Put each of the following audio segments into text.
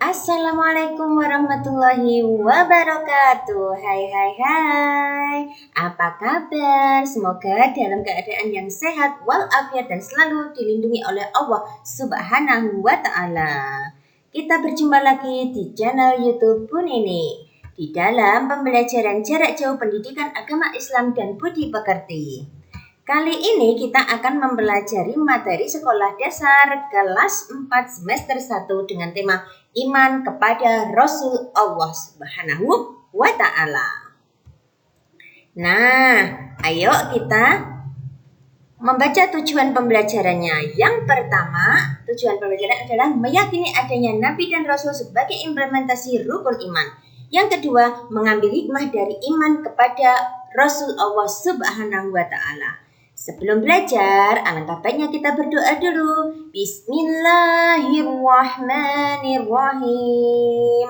Assalamualaikum warahmatullahi wabarakatuh. Hai. Apa kabar? Semoga dalam keadaan yang sehat walafiat dan selalu dilindungi oleh Allah Subhanahu wa taala. Kita berjumpa lagi di channel YouTube Bun ini di dalam pembelajaran jarak jauh pendidikan agama Islam dan budi pekerti. Kali ini kita akan mempelajari materi sekolah dasar kelas 4 semester 1 dengan tema iman kepada Rasul Allah Subhanahu wa taala. Nah, ayo kita membaca tujuan pembelajarannya. Yang pertama, tujuan pembelajaran adalah meyakini adanya nabi dan rasul sebagai implementasi rukun iman. Yang kedua, mengambil hikmah dari iman kepada Rasul Allah Subhanahu wa taala. Sebelum belajar, alangkah baiknya kita berdoa dulu. Bismillahirrahmanirrahim.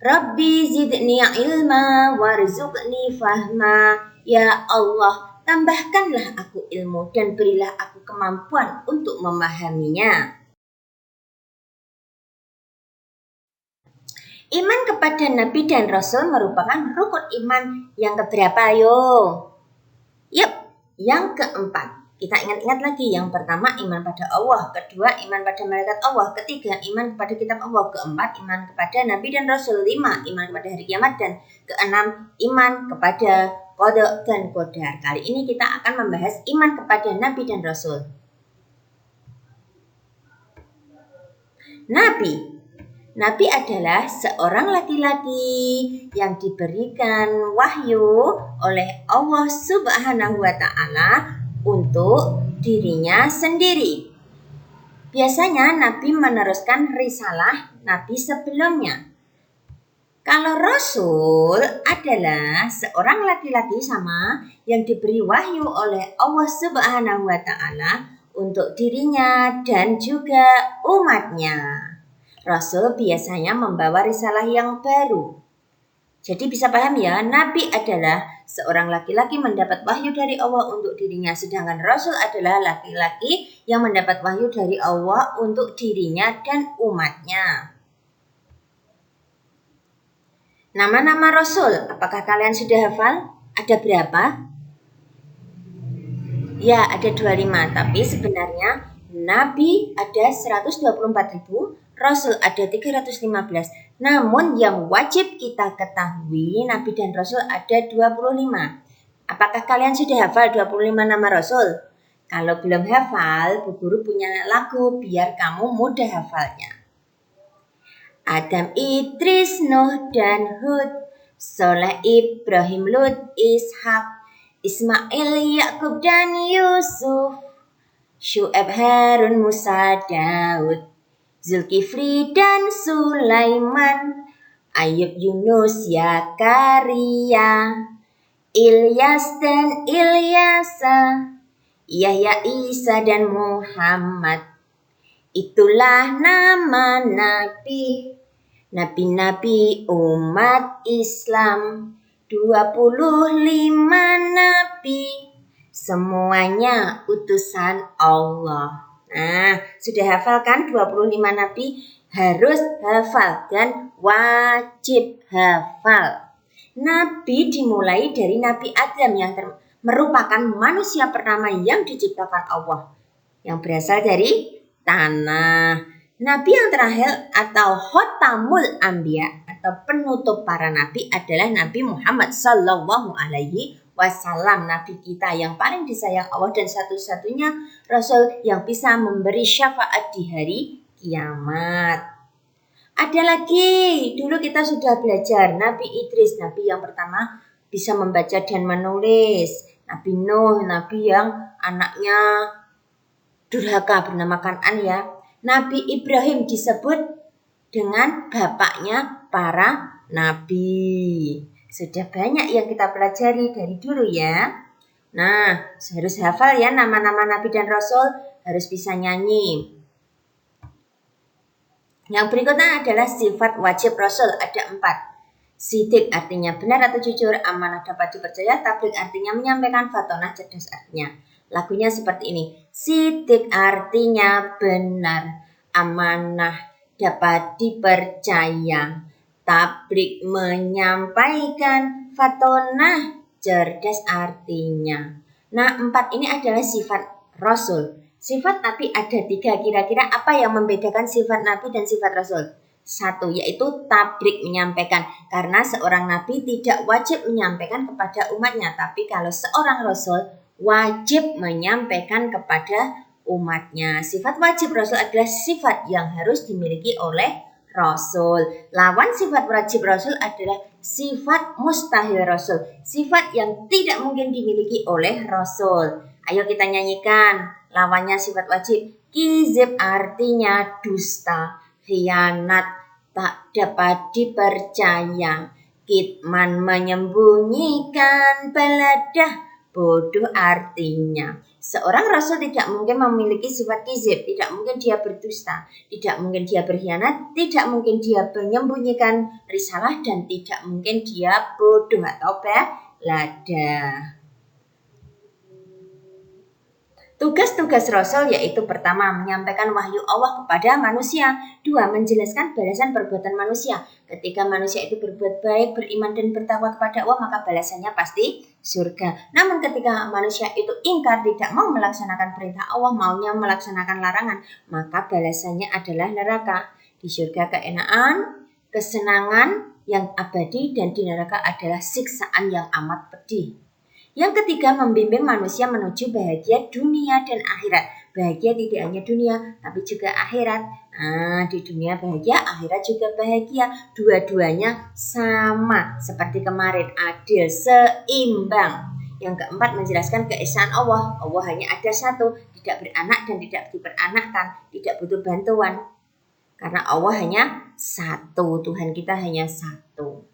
Rabbi zidni ilma warzuqni fahma. Ya Allah, tambahkanlah aku ilmu dan berilah aku kemampuan untuk memahaminya. Iman kepada Nabi dan Rasul merupakan rukun iman yang keberapa, yo? Yang keempat. Kita ingat-ingat lagi. Yang pertama, iman pada Allah. Kedua, iman pada malaikat Allah. Ketiga, iman kepada kitab Allah. Keempat, iman kepada Nabi dan Rasul. 5, iman kepada hari kiamat. Dan keenam, iman kepada qada dan qadar. Kali ini kita akan membahas iman kepada Nabi dan Rasul. Nabi adalah seorang laki-laki yang diberikan wahyu oleh Allah Subhanahu wa taala untuk dirinya sendiri. Biasanya Nabi meneruskan risalah Nabi sebelumnya. Kalau Rasul adalah seorang laki-laki sama yang diberi wahyu oleh Allah Subhanahu wa taala untuk dirinya dan juga umatnya. Rasul biasanya membawa risalah yang baru. Jadi bisa paham ya, Nabi adalah seorang laki-laki mendapat wahyu dari Allah untuk dirinya. Sedangkan Rasul adalah laki-laki yang mendapat wahyu dari Allah untuk dirinya dan umatnya. Nama-nama Rasul, apakah kalian sudah hafal? Ada berapa? Ya, ada 25. Tapi sebenarnya Nabi ada 124.000. Rasul ada 315. Namun yang wajib kita ketahui, Nabi dan Rasul ada 25. Apakah kalian sudah hafal 25 nama Rasul? Kalau belum hafal, Bu Guru punya lagu biar kamu mudah hafalnya. Adam, Idris, Nuh, dan Hud, Soleh, Ibrahim, Lut, Ishak, Ismail, Yakub, dan Yusuf, Syu'aib, Harun, Musa, Daud, Zulkifli dan Sulaiman, Ayub, Yunus, Zakaria, Ilyas dan Ilyasa, Yahya, Isa dan Muhammad. Itulah nama nabi umat Islam. 25 nabi, semuanya utusan Allah. Nah, sudah hafal kan 25 nabi? Harus hafal dan wajib hafal. Nabi dimulai dari Nabi Adam yang merupakan manusia pertama yang diciptakan Allah, yang berasal dari tanah. Nabi yang terakhir atau Khotamul Anbiya atau penutup para nabi adalah Nabi Muhammad Sallallahu Alaihi Wasallam, Nabi kita yang paling disayang Allah dan satu-satunya Rasul yang bisa memberi syafaat di hari kiamat. Ada lagi, dulu kita sudah belajar Nabi Idris, Nabi yang pertama bisa membaca dan menulis. Nabi Nuh, Nabi yang anaknya durhaka bernama Kan'an ya. Nabi Ibrahim disebut dengan bapaknya para nabi. Sudah banyak yang kita pelajari dari dulu ya. Nah, harus hafal ya nama-nama Nabi dan Rasul, harus bisa nyanyi. Yang berikutnya adalah sifat wajib Rasul, ada 4. Sidik artinya benar atau jujur, amanah dapat dipercaya, tabligh artinya menyampaikan, fatonah cerdas artinya. Lagunya seperti ini. Sidik artinya benar, amanah dapat dipercaya. Tabrik menyampaikan, fatonah cerdas artinya. Nah, 4 ini adalah sifat Rasul. Sifat Nabi ada 3. Kira-kira apa yang membedakan sifat Nabi dan sifat Rasul? 1, yaitu tabrik menyampaikan. Karena seorang Nabi tidak wajib menyampaikan kepada umatnya. Tapi kalau seorang Rasul wajib menyampaikan kepada umatnya. Sifat wajib Rasul adalah sifat yang harus dimiliki oleh Rasul. Lawan sifat wajib Rasul adalah sifat mustahil Rasul. Sifat yang tidak mungkin dimiliki oleh Rasul. Ayo kita nyanyikan lawannya sifat wajib. Kizib artinya dusta, khianat, tak dapat dipercaya. Kitman menyembunyikan, beladah, bodoh artinya. Seorang Rasul tidak mungkin memiliki sifat kizib, tidak mungkin dia berdusta, tidak mungkin dia berkhianat, tidak mungkin dia menyembunyikan risalah, dan tidak mungkin dia bodoh atau beladah. Tugas-tugas Rasul yaitu pertama, menyampaikan wahyu Allah kepada manusia. 2, menjelaskan balasan perbuatan manusia. Ketika manusia itu berbuat baik, beriman dan bertakwa kepada Allah, maka balasannya pasti surga. Namun ketika manusia itu ingkar, tidak mau melaksanakan perintah Allah, maunya melaksanakan larangan, maka balasannya adalah neraka. Di surga keenaan, kesenangan yang abadi, dan di neraka adalah siksaan yang amat pedih. Yang ketiga, membimbing manusia menuju bahagia dunia dan akhirat. Bahagia tidak hanya dunia, tapi juga akhirat. Nah, di dunia bahagia, akhirat juga bahagia. Dua-duanya sama, seperti kemarin, adil, seimbang. Yang keempat, menjelaskan keesaan Allah. Allah hanya ada satu, tidak beranak dan tidak diperanakkan, tidak butuh bantuan. Karena Allah hanya satu, Tuhan kita hanya satu.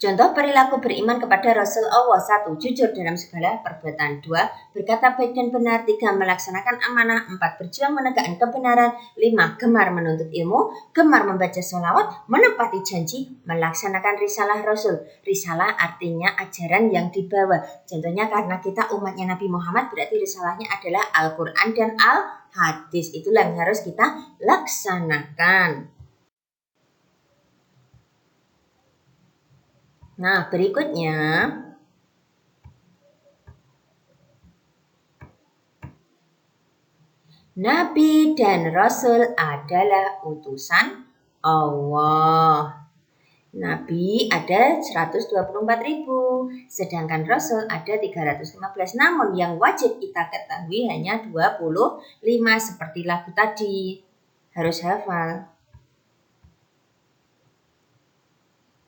Contoh perilaku beriman kepada Rasul Allah. 1, jujur dalam segala perbuatan. 2, berkata baik dan benar. 3, melaksanakan amanah. 4, berjuang menegakkan kebenaran. 5, gemar menuntut ilmu, gemar membaca sholawat, menepati janji, melaksanakan risalah Rasul. Risalah artinya ajaran yang dibawa. Contohnya karena kita umatnya Nabi Muhammad, berarti risalahnya adalah Al-Quran dan Al-Hadis. Itulah yang harus kita laksanakan. Nah, berikutnya Nabi dan Rasul adalah utusan Allah. Nabi ada 124.000, sedangkan Rasul ada 315. Namun yang wajib kita ketahui hanya 25, seperti lagu tadi. Harus hafal.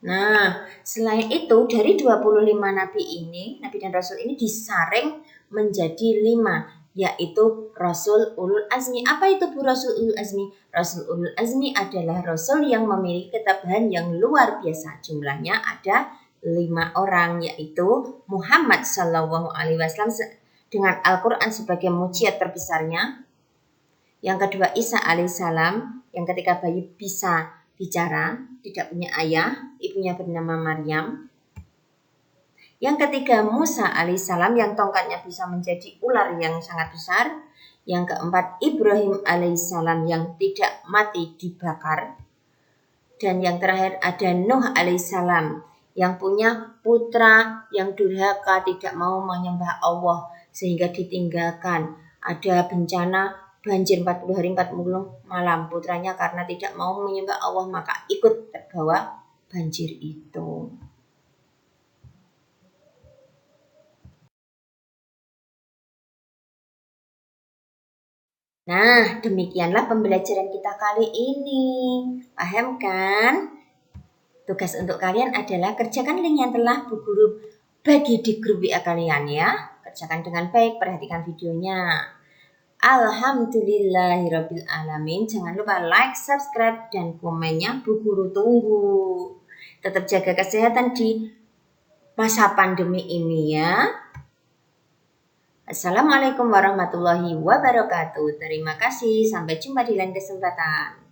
Nah, selain itu dari 25 Nabi ini, Nabi dan Rasul ini disaring menjadi 5, yaitu Rasul Ulul Azmi. Apa itu Bu Rasul Ulul Azmi? Rasul Ulul Azmi adalah Rasul yang memiliki ketabahan yang luar biasa. Jumlahnya ada 5 orang, yaitu Muhammad SAW dengan Al-Quran sebagai mujizat terbesarnya. Yang kedua Isa alaihissalam, yang ketika bayi bisa bicara, tidak punya ayah, ibunya bernama Maryam. Yang ketiga Musa alaihissalam, yang tongkatnya bisa menjadi ular yang sangat besar. Yang keempat Ibrahim alaihissalam, yang tidak mati dibakar. Dan yang terakhir ada Nuh alaihissalam, yang punya putra yang durhaka, tidak mau menyembah Allah sehingga ditinggalkan. Ada bencana banjir 40 hari 40 malam, putranya karena tidak mau menyembah Allah maka ikut terbawa banjir itu. Nah, demikianlah pembelajaran kita kali ini. Paham kan? Tugas untuk kalian adalah kerjakan link yang telah Bu Guru bagi di grup WA kalian ya. Kerjakan dengan baik, perhatikan videonya. Alhamdulillahirabbil alamin. Jangan lupa like, subscribe, dan komennya Bu Guru tunggu. Tetap jaga kesehatan di masa pandemi ini ya. Assalamualaikum warahmatullahi wabarakatuh. Terima kasih. Sampai jumpa di lain kesempatan.